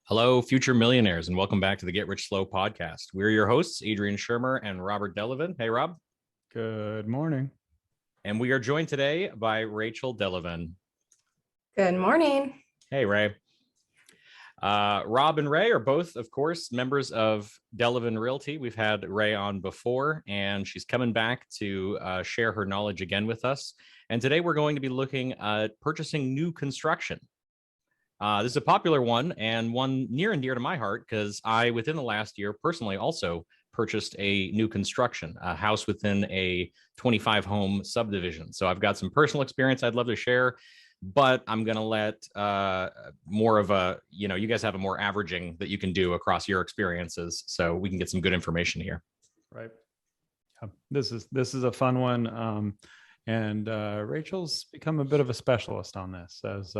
Hello, future millionaires, and welcome back to the Get Rich Slow podcast. We're your hosts, Adrian Shermer and Robert Delavan. Hey, Rob. Good morning. And we are joined today by Rachel Delavan. Good morning. Hey, Ray. Rob and Ray are both, of course, members of Delavan Realty. We've had Ray on before, and she's coming back to share her knowledge again with us. And today we're going to be looking at purchasing new construction. This is a popular one and one near and dear to my heart because I, within the last year, personally also purchased a new construction, a house within a 25 home subdivision. So I've got some personal experience I'd love to share, but I'm going to let more of a, you guys have a more averaging that you can do across your experiences so we can get some good information here. Right. This is a fun one. And Rachel's become a bit of a specialist on this as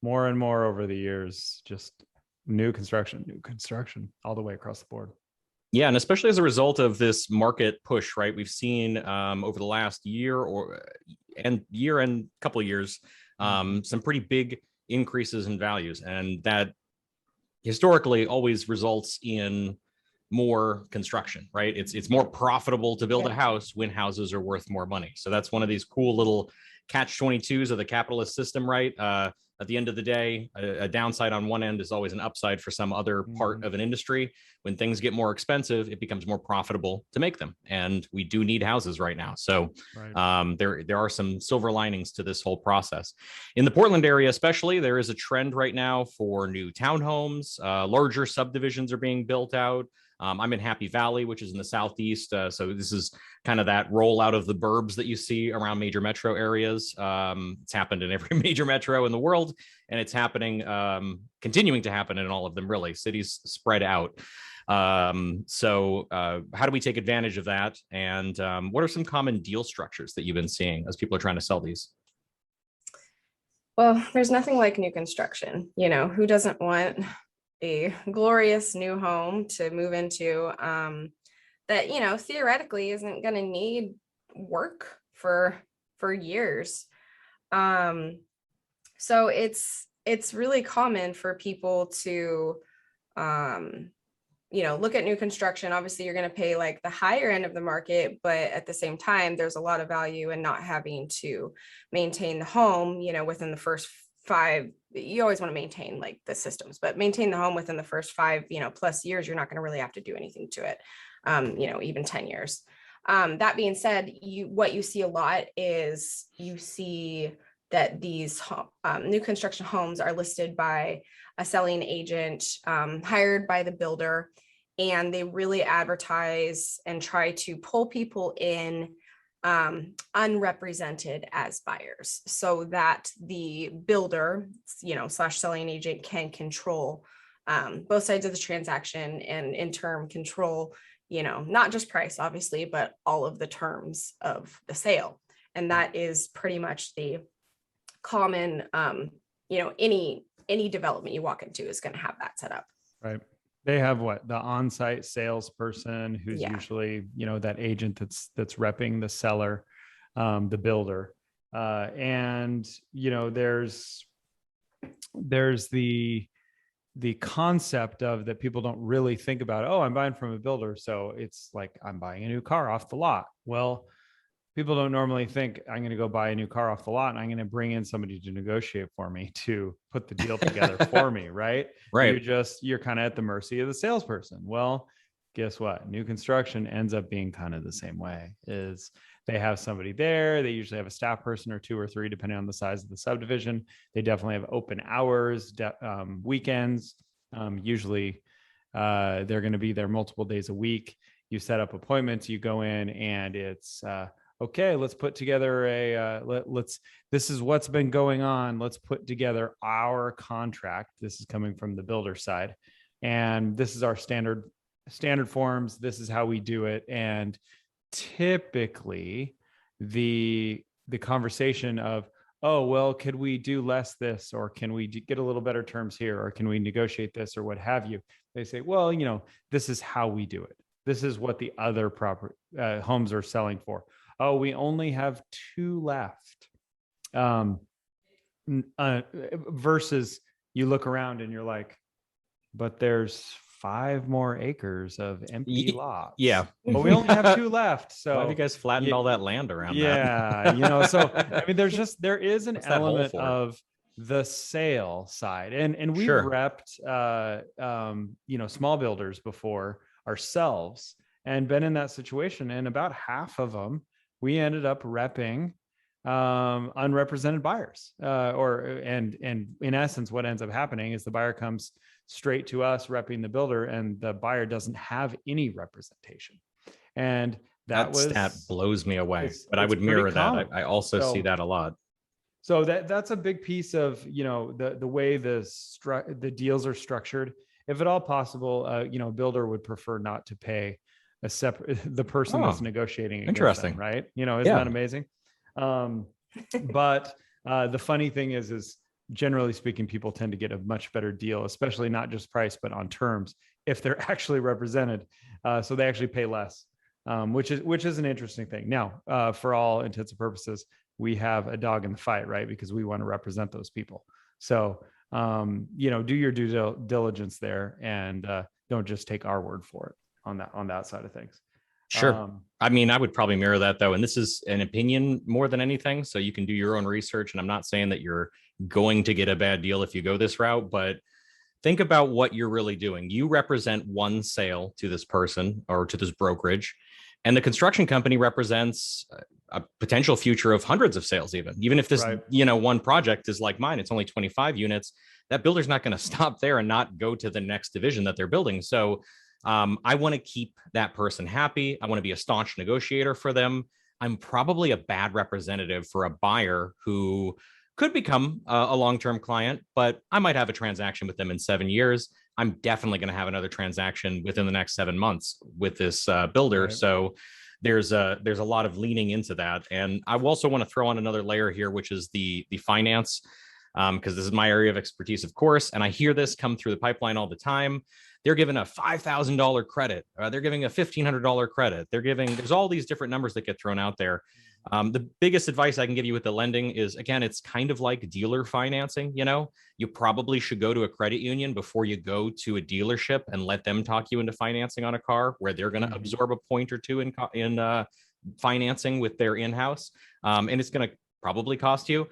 more and more over the years, just new construction all the way across the board. Yeah, and especially as a result of this market push, right? We've seen over the last year and couple of years, some pretty big increases in values, and that historically always results in more construction, right? It's more profitable to build a house when houses are worth more money. So that's one of these cool little catch-22s of the capitalist system, right? At the end of the day, a downside on one end is always an upside for some other part of an industry. When things get more expensive, it becomes more profitable to make them. And we do need houses right now. So there are some silver linings to this whole process. In the Portland area especially, there is a trend right now for new townhomes. Larger subdivisions are being built out. I'm in Happy Valley, which is in the southeast. So this is kind of that rollout of the burbs that you see around major metro areas. It's happened in every major metro in the world, and it's happening, continuing to happen in all of them, really. Cities spread out. So how do we take advantage of that? And what are some common deal structures that you've been seeing as people are trying to sell these? Well, there's nothing like new construction. Who doesn't want a glorious new home to move into that, theoretically isn't going to need work for years. So it's really common for people to, look at new construction. Obviously, you're going to pay like the higher end of the market, but at the same time, there's a lot of value in not having to maintain the home, within the first 5. You always want to maintain like the systems, but maintain the home within the first 5, plus years. You're not going to really have to do anything to it, even 10 years. That being said, what you see a lot is you see that these new construction homes are listed by a selling agent hired by the builder, and they really advertise and try to pull people in unrepresented as buyers so that the builder, slash selling agent can control both sides of the transaction and in turn control, not just price, obviously, but all of the terms of the sale. And that is pretty much the common, any development you walk into is going to have that set up. Right. They have the on-site salesperson who's usually, that agent that's repping the seller, the builder. And, there's the concept of that people don't really think about, oh, I'm buying from a builder. So it's like I'm buying a new car off the lot. Well, people don't normally think I'm going to go buy a new car off the lot and I'm going to bring in somebody to negotiate for me to put the deal together for me. Right. You're kind of at the mercy of the salesperson. Well, guess what? New construction ends up being kind of the same way. Is they have somebody there. They usually have a staff person or 2 or 3, depending on the size of the subdivision. They definitely have open hours, weekends. Usually they're going to be there multiple days a week. You set up appointments, you go in, and it's, okay, let's put together this is what's been going on. Let's put together our contract. This is coming from the builder side. And this is our standard forms. This is how we do it. And typically the conversation of, oh, well, could we do less this, or can we get a little better terms here, or can we negotiate this, or what have you? They say, well, this is how we do it. This is what the other property homes are selling for. Oh, we only have 2 left. Versus you look around and you're like, but there's 5 more acres of empty lots. Yeah. But we only have 2 left. So why have you guys flattened all that land around that? Yeah, you know, so I mean, there is an What's that hole element for? of the sale side, and we've Sure. repped you know, small builders before ourselves and been in that situation, and about half of them we ended up repping unrepresented buyers, and in essence what ends up happening is the buyer comes straight to us repping the builder, and the buyer doesn't have any representation. And that stat blows me away, but I it's would mirror pretty that. common. I also see So- that a lot. So that's a big piece of, you know, the way the deals are structured. If at all possible, you know, a builder would prefer not to pay a separate the person that's negotiating against interesting. them, right? You know, isn't that amazing? But the funny thing is generally speaking, people tend to get a much better deal, especially not just price, but on terms, if they're actually represented. So they actually pay less, which is an interesting thing. Now, for all intents and purposes, we have a dog in the fight, right? Because we want to represent those people. So, you know, do your due diligence there, and don't just take our word for it on that side of things. Sure. I mean, I would probably mirror that though. And this is an opinion more than anything. So you can do your own research. And I'm not saying that you're going to get a bad deal if you go this route, but think about what you're really doing. You represent one sale to this person or to this brokerage, and the construction company represents a potential future of hundreds of sales. Even if this, you know, one project is like mine, it's only 25 units. That builder's not going to stop there and not go to the next division that they're building. So I want to keep that person happy. I want to be a staunch negotiator for them. I'm probably a bad representative for a buyer who could become a long-term client, but I might have a transaction with them in 7 years. I'm definitely going to have another transaction within the next 7 months with this builder. Right. So there's a lot of leaning into that. And I also want to throw on another layer here, which is the finance, because this is my area of expertise, of course. And I hear this come through the pipeline all the time. They're giving a $5,000 credit. They're giving a $1,500 credit. There's all these different numbers that get thrown out there. The biggest advice I can give you with the lending is, again, it's kind of like dealer financing. You know, you probably should go to a credit union before you go to a dealership and let them talk you into financing on a car where they're going to absorb a point or two in financing with their in-house. And it's going to probably cost you.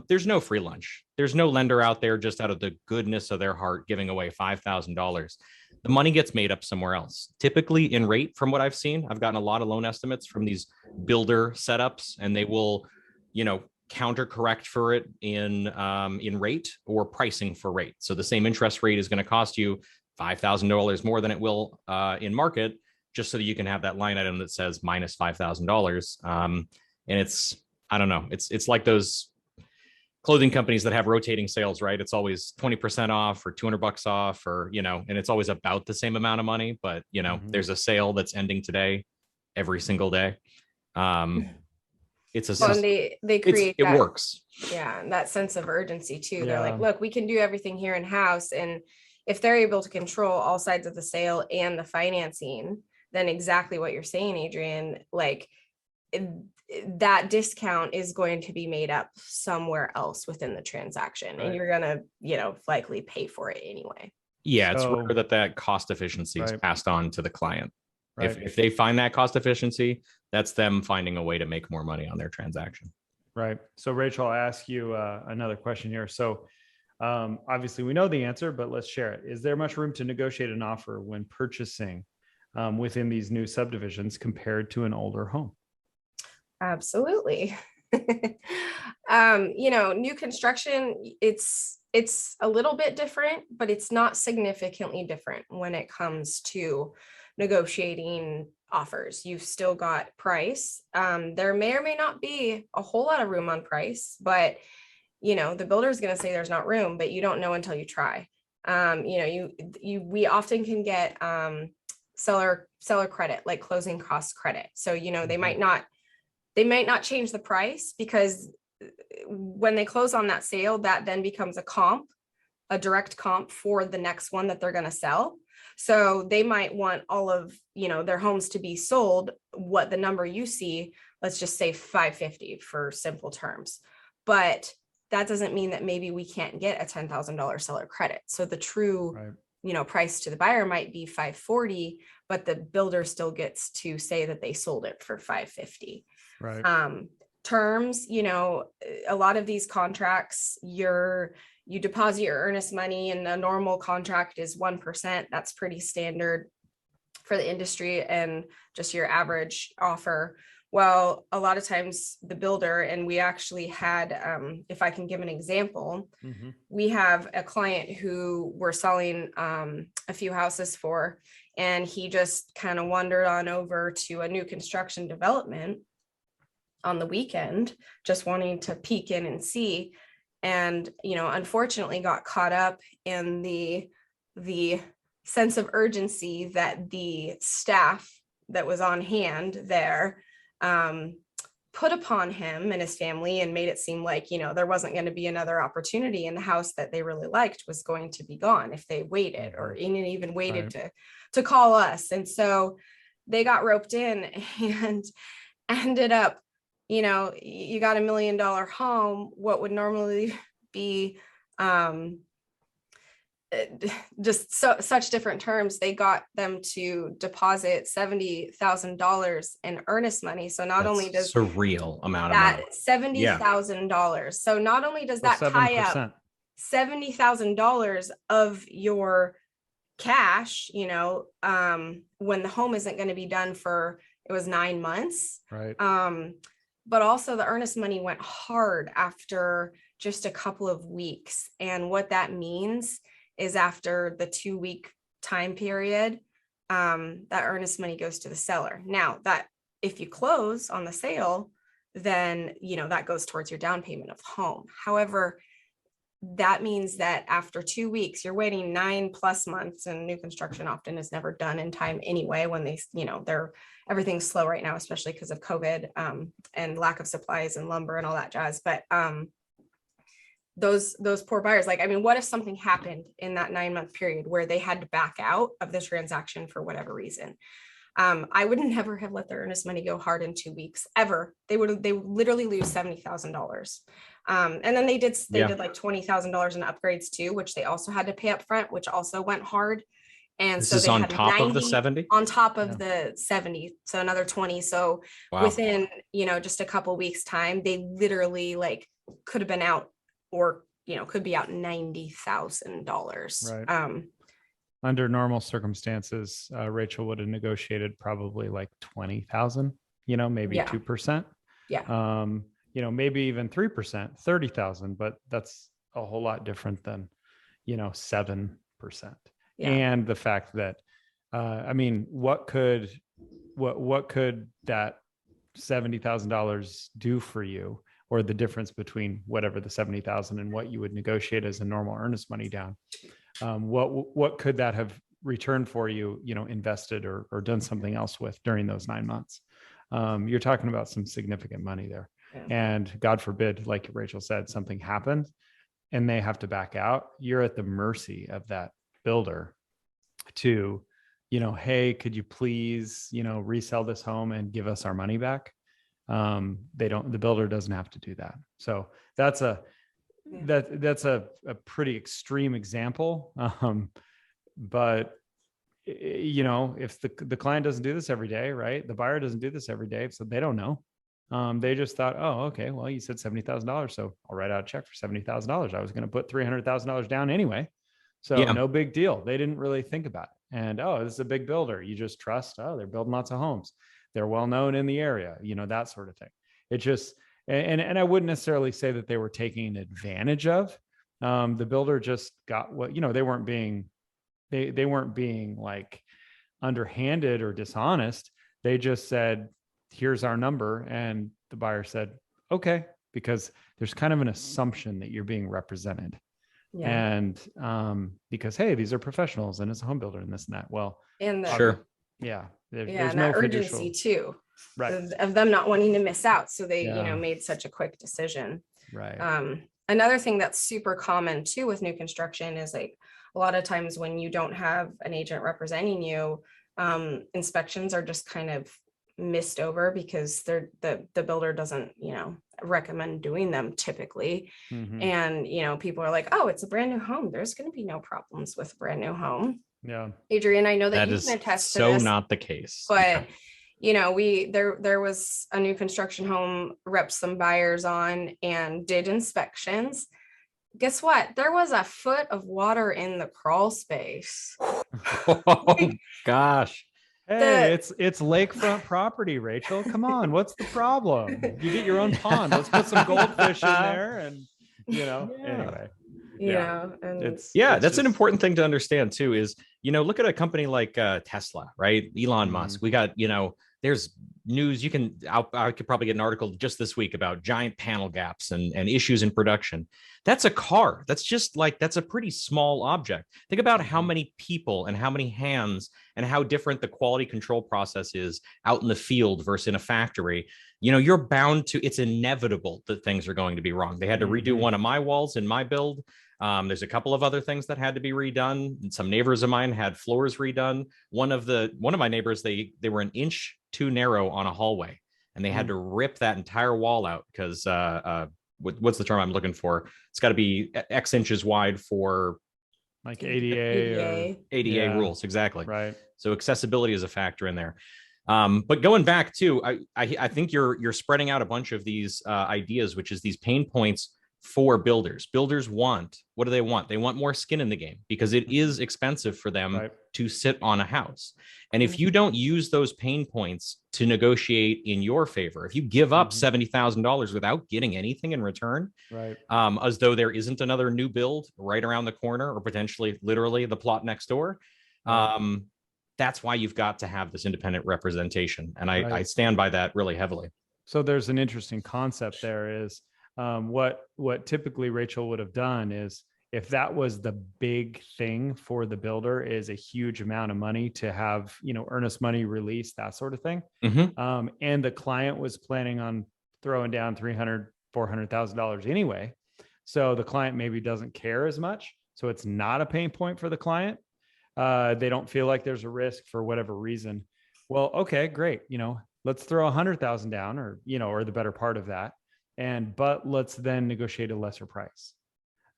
There's no free lunch. There's no lender out there just out of the goodness of their heart giving away $5,000. The money gets made up somewhere else. Typically in rate, from what I've seen, I've gotten a lot of loan estimates from these builder setups, and they will, you know, counter correct for it in rate or pricing for rate. So the same interest rate is going to cost you $5,000 more than it will in market, just so that you can have that line item that says minus $5,000. And it's, I don't know, it's like those clothing companies that have rotating sales, right? It's always 20% off or $200 off, or, you know, and it's always about the same amount of money, but, you know, there's a sale that's ending today every single day. It's a, and they create it works. Yeah. And that sense of urgency too. They're like, look, we can do everything here in house. And if they're able to control all sides of the sale and the financing, then exactly what you're saying, Adrian, like that discount is going to be made up somewhere else within the transaction, and you're going to, you know, likely pay for it anyway. Yeah. It's rare that cost efficiency is passed on to the client. If they find that cost efficiency, that's them finding a way to make more money on their transaction. Right. So Rachel, I'll ask you another question here. So obviously we know the answer, but let's share it. Is there much room to negotiate an offer when purchasing within these new subdivisions compared to an older home? Absolutely. You know, new construction, it's a little bit different, but it's not significantly different when it comes to negotiating offers. You've still got price. There may or may not be a whole lot of room on price, but you know, the builder is going to say there's not room, but you don't know until you try. You know, we often can get seller credit, like closing cost credit. So, you know, they might not change the price, because when they close on that sale, that then becomes a direct comp for the next one that they're going to sell. So they might want all of, you know, their homes to be sold. What the number you see, let's just say 550 for simple terms. But that doesn't mean that maybe we can't get a $10,000 seller credit. So the true price to the buyer might be 540, but the builder still gets to say that they sold it for 550. Right. Terms, a lot of these contracts, you deposit your earnest money, and a normal contract is 1%. That's pretty standard for the industry and just your average offer. Well, a lot of times the builder, and we actually had, if I can give an example, we have a client who we're selling a few houses for, and he just kind of wandered on over to a new construction development on the weekend, just wanting to peek in and see. And, unfortunately got caught up in the sense of urgency that the staff that was on hand there put upon him and his family, and made it seem like, there wasn't going to be another opportunity, and the house that they really liked was going to be gone if they waited, or even waited to call us. And so they got roped in and ended up, you got $1 million home, what would normally be just such different terms. They got them to deposit $70,000 in earnest money. So not only does surreal amount that of $70,000, so not only does that tie up $70,000 of your cash, when the home isn't going to be done for, it was 9 months, right? But also the earnest money went hard after just a couple of weeks. And what that means is after the 2-week time period, that earnest money goes to the seller. Now, that if you close on the sale, then, that goes towards your down payment of the home. However, that means that after 2 weeks, you're waiting 9+ months, and new construction often is never done in time anyway, when they, everything's slow right now, especially because of COVID and lack of supplies and lumber and all that jazz. But those poor buyers, what if something happened in that 9-month period where they had to back out of the transaction for whatever reason? I would never have let their earnest money go hard in 2 weeks ever. They would literally lose $70,000. And then they did like $20,000 in upgrades too, which they also had to pay up front, which also went hard. And this so is they on had top 90 of the 70, on top of the 70. So another 20. So within, just a couple of weeks time, they literally could have been out, or, could be out $90,000. Right. Under normal circumstances, Rachel would have negotiated probably like 20,000, maybe 2%. Yeah. Maybe even 3%, 30,000, but that's a whole lot different than, 7%. Yeah. And the fact that, what could that $70,000 do for you, or the difference between whatever the 70,000 and what you would negotiate as a normal earnest money down? What could that have returned for you, invested or done something else with during those 9 months? You're talking about some significant money there. Yeah. And God forbid, like Rachel said, something happened and they have to back out. You're at the mercy of that builder to, hey, could you please, resell this home and give us our money back? The builder doesn't have to do that. So that's a pretty extreme example. But if the client doesn't do this every day, right? The buyer doesn't do this every day, so they don't know. They just thought, oh, okay, well, you said $70,000, so I'll write out a check for $70,000. I was going to put $300,000 down anyway, so no big deal. They didn't really think about it. And this is a big builder. You just trust. They're building lots of homes. They're well known in the area. That sort of thing. It just and I wouldn't necessarily say that they were taking advantage of. The builder just got what they weren't being. They weren't being like underhanded or dishonest. They just said, here's our number. And the buyer said, okay, because there's kind of an assumption that you're being represented. Yeah. And because, hey, these are professionals and it's a home builder and this and that. Well, and sure. Yeah. There's and no that urgency too, right, of them not wanting to miss out. So they, made such a quick decision. Right. Another thing that's super common too with new construction is a lot of times when you don't have an agent representing you, inspections are just kind of missed over because the builder doesn't, recommend doing them typically. Mhm. And, people are like, oh, it's a brand new home. There's going to be no problems with a brand new home. Yeah. Adrian, I know that That you is can attest to so this, not the case. but there was a new construction home repped some buyers on and did inspections. Guess what? There was a foot of water in the crawl space. Oh gosh. Hey, it's lakefront property, Rachel. Come on, what's the problem? You get your own pond. Let's put some goldfish in there, and anyway. That's an important thing to understand too, is, look at a company like Tesla, right? Elon Musk. We got, there's news. I could probably get an article just this week about giant panel gaps and issues in production. That's a car. That's a pretty small object. Think about how many people and how many hands and how different the quality control process is out in the field versus in a factory. You're bound to, it's inevitable that things are going to be wrong. They had to redo one of my walls in my build. There's a couple of other things that had to be redone. Some neighbors of mine had floors redone. One of my neighbors, they were an inch too narrow on a hallway, and they had to rip that entire wall out because what's the term I'm looking for? It's got to be X inches wide for like ADA rules. Exactly. Right. So accessibility is a factor in there. But going back to, I think you're spreading out a bunch of these ideas, which is these pain points for builders. Builders what do they want? They want more skin in the game because it is expensive for them to sit on a house. And if you don't use those pain points to negotiate in your favor, if you give up $70,000 without getting anything in return, as though there isn't another new build right around the corner or potentially literally the plot next door, that's why you've got to have this independent representation. And I stand by that really heavily. So there's an interesting concept there is, what typically Rachel would have done is, if that was the big thing for the builder, is a huge amount of money to have, earnest money release, that sort of thing. And the client was planning on throwing down $300,000, $400,000 anyway. So the client maybe doesn't care as much. So it's not a pain point for the client. They don't feel like there's a risk for whatever reason. Well, okay, great. Let's throw 100,000 down, or the better part of that. But let's then negotiate a lesser price,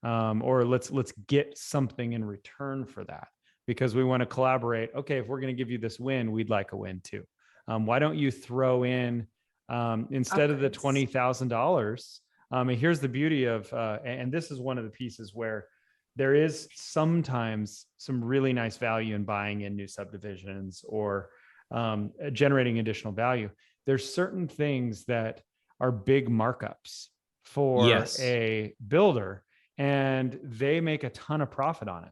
or let's get something in return for that, because we want to collaborate. Okay, if we're going to give you this win, we'd like a win too. Why don't you throw in, instead of the $20,000? And here's the beauty of, and this is one of the pieces where there is sometimes some really nice value in buying in new subdivisions or generating additional value. There's certain things that are big markups for a builder, and they make a ton of profit on it.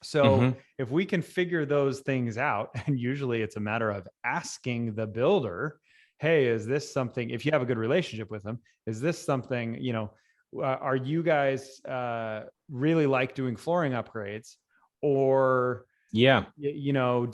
So if we can figure those things out, and usually it's a matter of asking the builder, hey, is this something, if you have a good relationship with them, is this something, are you guys really like doing flooring upgrades? Or do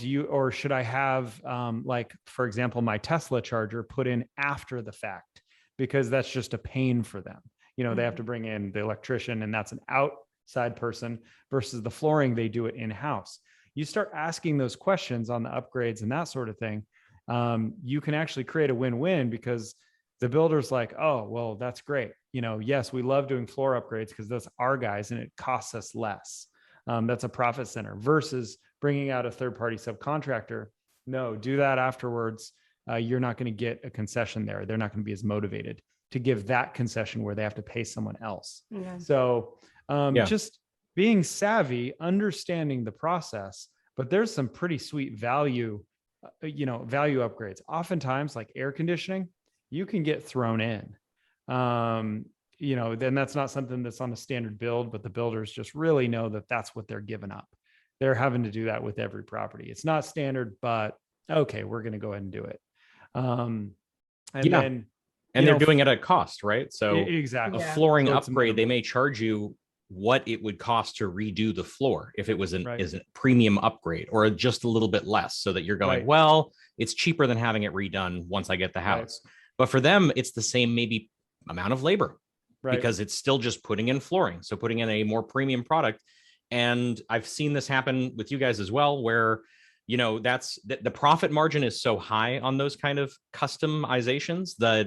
you, or should I have like, for example, my Tesla charger put in after the fact, because that's just a pain for them. They have to bring in the electrician, and that's an outside person, versus the flooring, they do it in-house. You start asking those questions on the upgrades and that sort of thing. You can actually create a win-win, because the builder's like, oh, well, that's great. Yes, we love doing floor upgrades because that's our guys and it costs us less. That's a profit center, versus bringing out a third-party subcontractor. No, do that afterwards. You're not going to get a concession there. They're not going to be as motivated to give that concession where they have to pay someone else. So just being savvy, understanding the process, but there's some pretty sweet value upgrades. Oftentimes, like air conditioning, you can get thrown in. Then that's not something that's on a standard build, but the builders just really know that that's what they're giving up. They're having to do that with every property. It's not standard, but okay, we're going to go ahead and do it. Then they're doing it at cost, right? So exactly, a flooring upgrade, they may charge you what it would cost to redo the floor if it was is a premium upgrade, or just a little bit less, so that you're going, well, it's cheaper than having it redone once I get the house. But for them, it's the same maybe amount of labor, because it's still just putting in flooring. So putting in a more premium product. And I've seen this happen with you guys as well, where that's the profit margin is so high on those kind of customizations that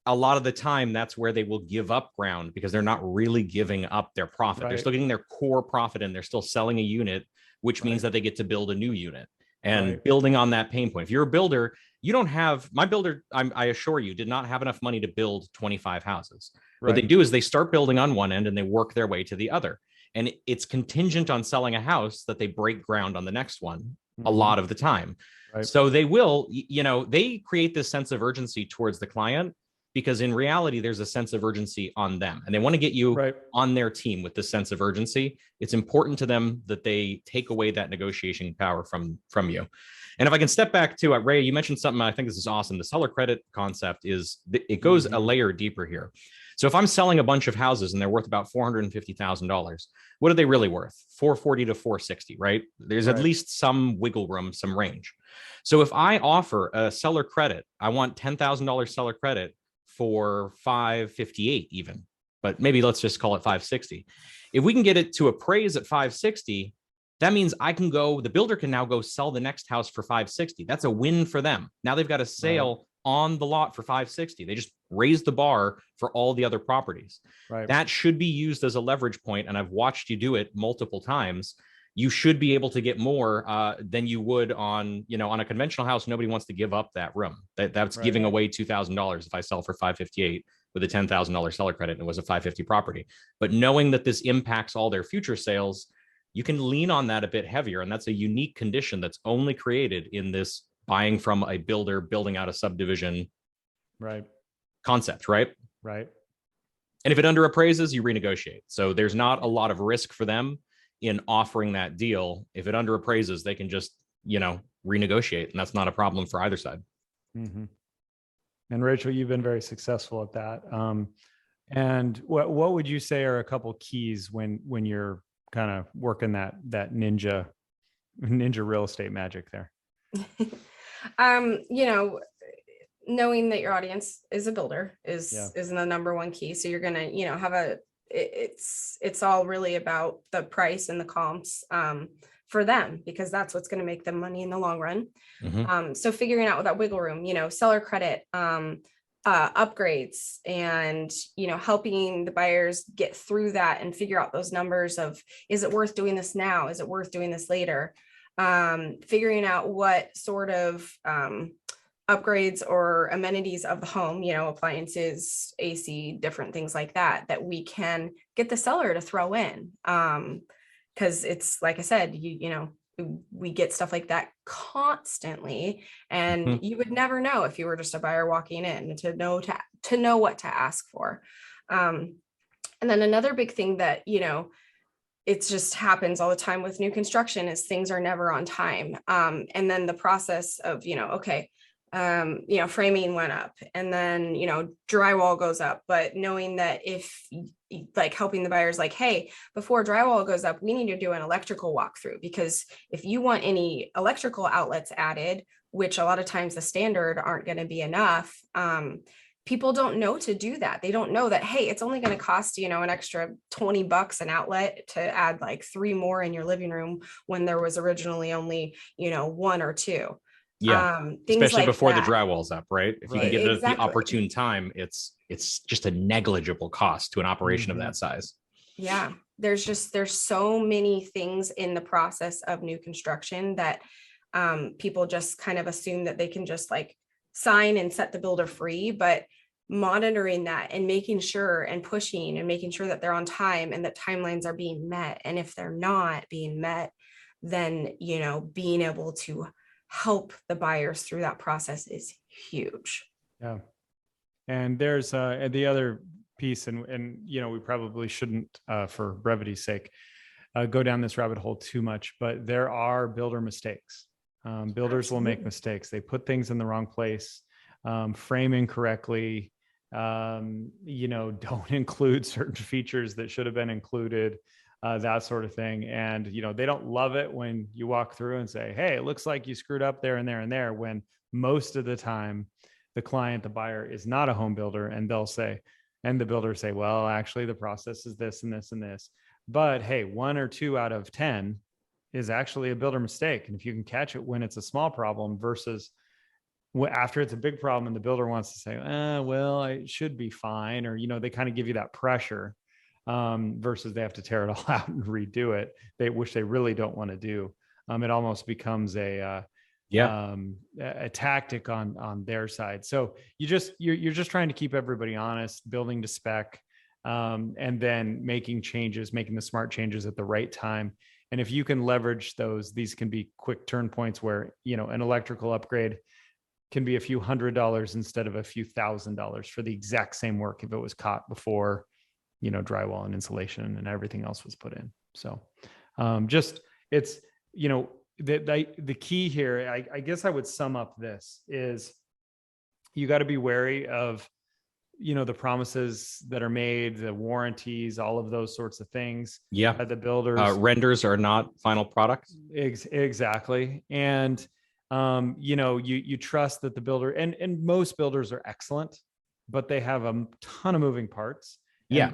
a lot of the time that's where they will give up ground because they're not really giving up their profit. They're still getting their core profit and they're still selling a unit, which means that they get to build a new unit and building on that pain point. If you're a builder, you don't have my builder. I assure you did not have enough money to build 25 houses. What they do is they start building on one end and they work their way to the other. And it's contingent on selling a house that they break ground on the next one a lot of the time. So they will, they create this sense of urgency towards the client because in reality, there's a sense of urgency on them and they want to get you on their team with this sense of urgency. It's important to them that they take away that negotiation power from you. And if I can step back to Ray, you mentioned something, I think this is awesome. The seller credit concept it goes a layer deeper here. So if I'm selling a bunch of houses and they're worth about $450,000, what are they really worth? 440 to 460, right? There's at least some wiggle room, some range. So if I offer a seller credit, I want $10,000 seller credit for 558 even, but maybe let's just call it 560. If we can get it to appraise at 560, that means the builder can now go sell the next house for 560. That's a win for them. Now they've got a sale on the lot for 560. They just raised the bar for all the other properties. That should be used as a leverage point. And I've watched you do it multiple times. You should be able to get more than you would on a conventional house. Nobody wants to give up that room. That's giving away $2,000 if I sell for 558 with a $10,000 seller credit and it was a 550 property. But knowing that this impacts all their future sales, you can lean on that a bit heavier. And that's a unique condition that's only created in this buying from a builder, building out a subdivision concept, right? And if it underappraises, you renegotiate. So there's not a lot of risk for them in offering that deal. If it underappraises, they can just, renegotiate. And that's not a problem for either side. And Rachel, you've been very successful at that. And what would you say are a couple keys when you're kind of working that ninja real estate magic there? Knowing that your audience is a builder is the number one key. So you're going to, have it's all really about the price and the comps for them, because that's what's going to make them money in the long run. So figuring out that wiggle room, seller credit, upgrades, and, helping the buyers get through that and figure out those numbers of, is it worth doing this now? Is it worth doing this later? Figuring out what sort of upgrades or amenities of the home, appliances, AC, different things like that we can get the seller to throw in. Because it's like I said, we get stuff like that constantly, and you would never know if you were just a buyer walking in to know what to ask for. And then another big thing that, it just happens all the time with new construction is things are never on time. And then the process of, framing went up and then, drywall goes up, but knowing that if helping the buyers hey, before drywall goes up, we need to do an electrical walkthrough, because if you want any electrical outlets added, which a lot of times the standard aren't going to be enough, people don't know to do that. They don't know that, hey, it's only going to cost, an extra $20 an outlet to add 3 more in your living room when there was originally only, 1 or 2. Especially before the drywall's up, right? If you can get it at the opportune time, it's just a negligible cost to an operation of that size. Yeah. There's so many things in the process of new construction that people just kind of assume that they can just sign and set the builder free, but monitoring that and making sure and pushing and making sure that they're on time and that timelines are being met. And if they're not being met, then, being able to help the buyers through that process is huge. Yeah. And there's the other piece, and we probably shouldn't, for brevity's sake, go down this rabbit hole too much, but there are builder mistakes. Builders will make mistakes. They put things in the wrong place, frame incorrectly, don't include certain features that should have been included, that sort of thing. And, they don't love it when you walk through and say, hey, it looks like you screwed up there and there and there, when most of the time the buyer is not a home builder, and the builder say, well, actually the process is this and this and this. But hey, 1 or 2 out of 10 is actually a builder mistake. And if you can catch it when it's a small problem versus after it's a big problem and the builder wants to say, well, it should be fine. Or, they kind of give you that pressure versus they have to tear it all out and redo it. Which they really don't want to do. It almost becomes a tactic on their side. So you're just trying to keep everybody honest, building to spec, and then making the smart changes at the right time. And if you can leverage these can be quick turn points where, an electrical upgrade can be a few $100s instead of a few $1,000s for the exact same work if it was caught before, drywall and insulation and everything else was put in. So it's, the key here, I guess I would sum up this is you got to be wary of, the promises that are made, the warranties, all of those sorts of things. Yeah. The builders. Renders are not final products. Exactly. And, you trust that the builder and most builders are excellent, but they have a ton of moving parts. Yeah.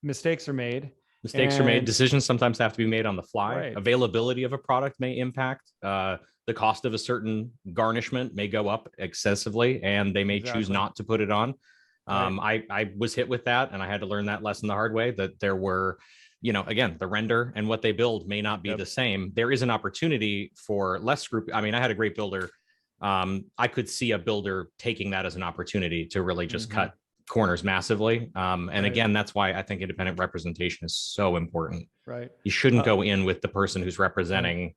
Mistakes are made. Decisions sometimes have to be made on the fly. Right. Availability of a product may impact. The cost of a certain garnishment may go up excessively, and they may choose not to put it on. Right. I was hit with that, and I had to learn that lesson the hard way, that there were, again, the render and what they build may not be the same. There is an opportunity for less scrupulous. I mean, I had a great builder. I could see a builder taking that as an opportunity to really just cut corners massively. And again, that's why I think independent representation is so important. Right. You shouldn't go in with the person who's representing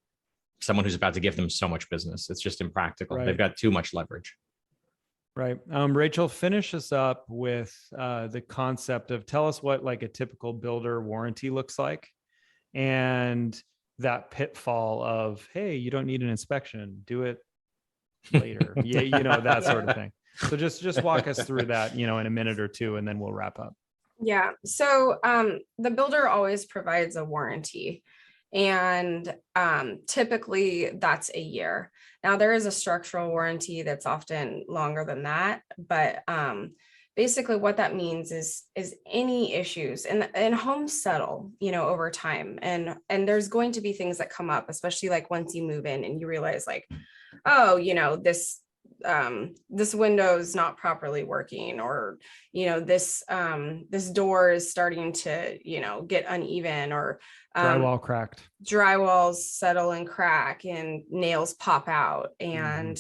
someone who's about to give them so much business. It's just impractical. They've got too much leverage. Right. Rachel, finish us up with the concept of, tell us what like a typical builder warranty looks like, and that pitfall of, hey, you don't need an inspection, do it later. That sort of thing. So just walk us through that, in a minute or two, and then we'll wrap up. Yeah. So the builder always provides a warranty, and typically that's a year. Now there is a structural warranty that's often longer than that, but basically what that means is any issues and homes settle, over time, and there's going to be things that come up, especially like once you move in and you realize like, oh, this window is not properly working, or this door is starting to get uneven, or drywall cracked, drywalls settle and crack, and nails pop out, and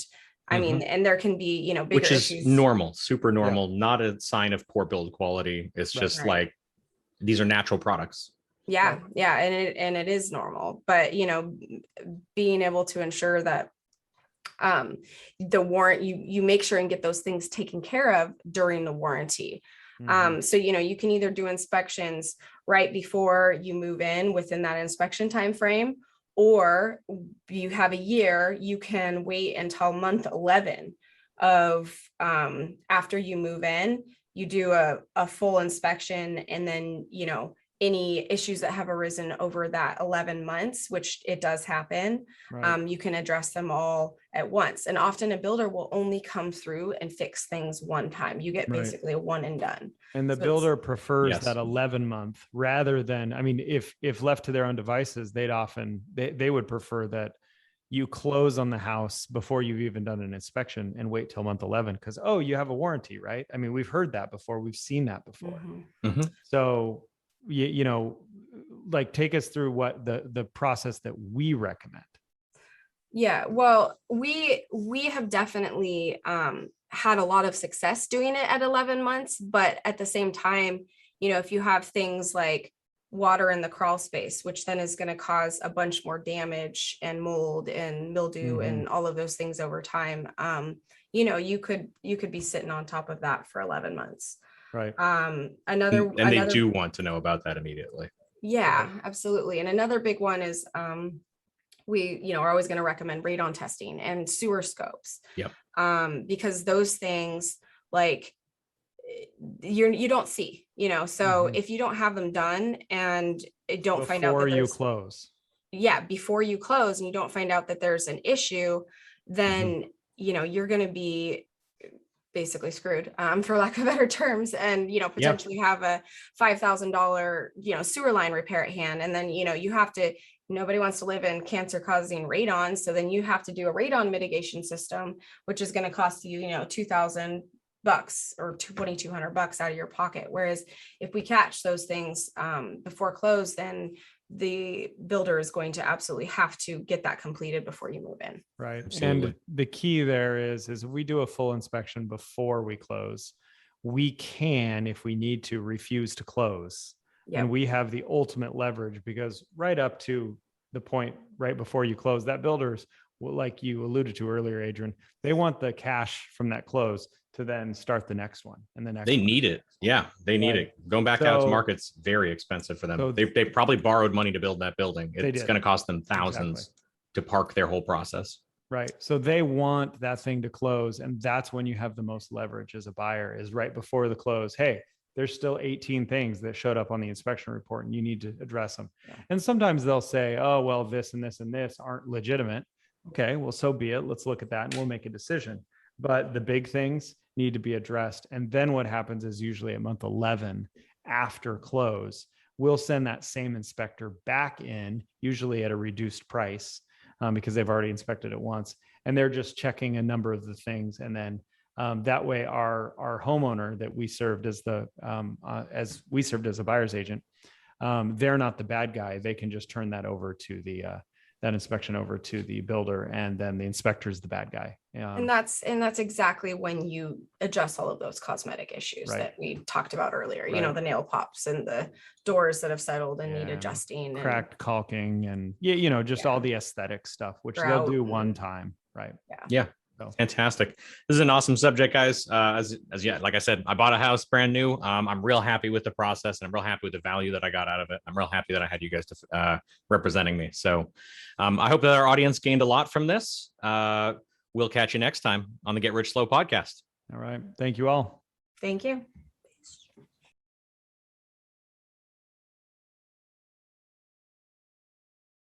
I mean, and there can be bigger which is issues. normal, super normal, not a sign of poor build quality. It's just like these are natural products. Yeah, and it is normal, but being able to ensure that the warrant, you make sure and get those things taken care of during the warranty. So you can either do inspections right before you move in within that inspection time frame, or you have a year, you can wait until month 11 of after you move in, you do a full inspection, and then any issues that have arisen over that 11 months, which it does happen, you can address them all at once. And often a builder will only come through and fix things one time. You get basically a one and done. And the builder prefers that 11 month rather than, I mean, if left to their own devices, they would prefer that you close on the house before you've even done an inspection and wait till month 11 because, oh, you have a warranty, right? I mean, we've heard that before. We've seen that before. So like take us through what the process that we recommend. Yeah, well, we have definitely had a lot of success doing it at 11 months, but at the same time, if you have things like water in the crawl space, which then is going to cause a bunch more damage and mold and mildew and all of those things over time, you could be sitting on top of that for 11 months. Right. They do want to know about that immediately. Yeah, absolutely. And another big one is we are always going to recommend radon testing and sewer scopes. Yep. Because those things like you don't see, so if you don't have them done and don't find out before you close. Yeah, before you close and you don't find out that there's an issue, then you're going to be basically screwed, for lack of better terms, and, potentially have a $5,000, sewer line repair at hand. And then, you have to, nobody wants to live in cancer causing radon. So then you have to do a radon mitigation system, which is going to cost you, $2,000 or $2,200 out of your pocket. Whereas if we catch those things before close, then the builder is going to absolutely have to get that completed before you move in. Right. Absolutely. And the key there is if we do a full inspection before we close, we can, if we need to, refuse to close. Yep. And we have the ultimate leverage, because right up to the point right before you close, that builder's, like you alluded to earlier, Adrian, they want the cash from that close to then start the next one and the next They one. need it. Yeah, they need it. Going back out to market's very expensive for them. So They probably borrowed money to build that building. It's going to cost them thousands to park their whole process. Right. So they want that thing to close. And that's when you have the most leverage as a buyer, is right before the close. Hey, there's still 18 things that showed up on the inspection report and you need to address them. Yeah. And sometimes they'll say, oh, well, this and this and this aren't legitimate. Okay, well, so be it. Let's look at that and we'll make a decision. But the big things need to be addressed. And then what happens is usually at month 11 after close, we'll send that same inspector back in, usually at a reduced price, because they've already inspected it once. And they're just checking a number of the things. And then that way our homeowner that we served as as a buyer's agent, they're not the bad guy. They can just turn that over to that inspection over to the builder, and then the inspector is the bad guy. And that's exactly when you address all of those cosmetic issues that we talked about earlier, the nail pops and the doors that have settled and need adjusting, cracked caulking, and all the aesthetic stuff, which they'll do one time. Right. Yeah. So. Fantastic. This is an awesome subject, guys. Like I said, I bought a house brand new. I'm real happy with the process, and I'm real happy with the value that I got out of it. I'm real happy that I had you guys to representing me. So I hope that our audience gained a lot from this. We'll catch you next time on the Get Rich Slow podcast. All right. Thank you all. Thank you.